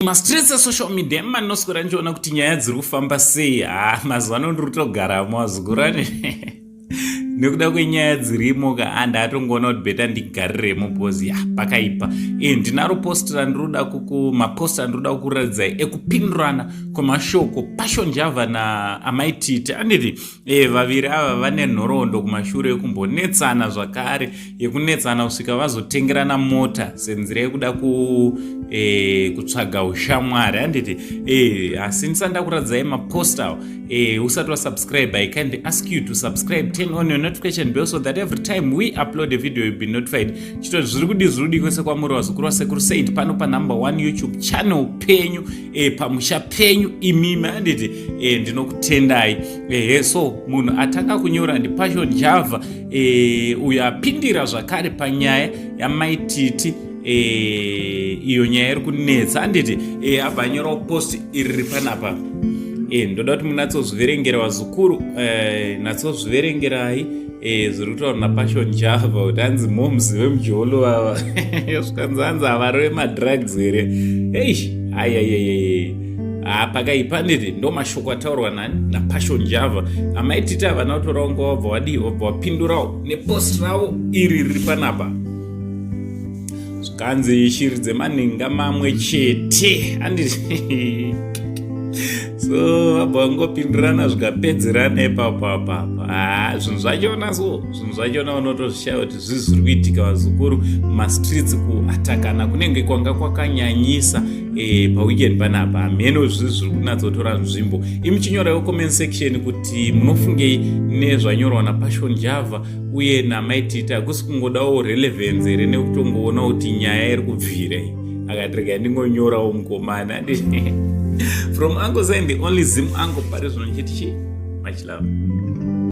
Streets ya social media manoswera ndichiona kuti nyaya dziri kufamba sei. Mazuva ano ndiri kutogaramo azugurani nekuda kwenyaya dzirimo ndatongoona kuti beta ndigariremo because pakaipa. Ndinaro post randiroda mapost andiroda kukuratidzai ekupindurana kwemashoko Passion Java naAmaititi. Anditi vaviri ava vane nhoroondo kumashure ekumbonetsana zvakare yekunetsana kusvika vazotengerana mota senzira yekuda kutsvaga ushamwari. Anditi asi ndisanda kuratidzai mapost awo. Usati wasubscribe, I kindly ask you to subscribe, turn on your notification bell so that every time we upload a video you'll be notified. Chito zviri kwese kwamuri wazukuru waseCrusade pano pa number 1 YouTube channel penyu pamusha penyu imimi. Anditi ndinokutendai. So munhu atanga kunyora ndi Passion Java uyo apindira zvakare panyaya yaMaititi iyo nyaya iri kunetsa. Anditi abva nyora post iri panapa. Ndoda kuti munatsozviverengera vazukuru, natsozviverengerai zviri kutaura naPassion Java kuti hanzi momuzi weMjolo ava zvikanzi avari vemadrugs here. Pakaipa. Nditi ndo mashoko ataurwa naPassion Java. Amaititi havana kutorawo ngo wabva wapindurawo nepost ravo iri riri panapa. Zvikanzi shiri dzemaninga mamwe chete. Anditi so vangopindurana zvikapedzerana ipapo. Zvinhu zvachona unotozvishaya kuti zviri kuitika vazukuru mumastreets kuatakana kunenge kwanga kwakanyanyisa paweekend panapa. Hameno zviri kunatsotora nzvimbo. Muchinyorawo comment section kuti munofungei nezvanyorwa naPassion Java uye naMaititi. Hakusi kungodawo relevance here nekutongoona kuti nyaya iri kubvira akatirega ndingonyorawo mukomana. From Uncle Zain, the only Zim Uncle, much love.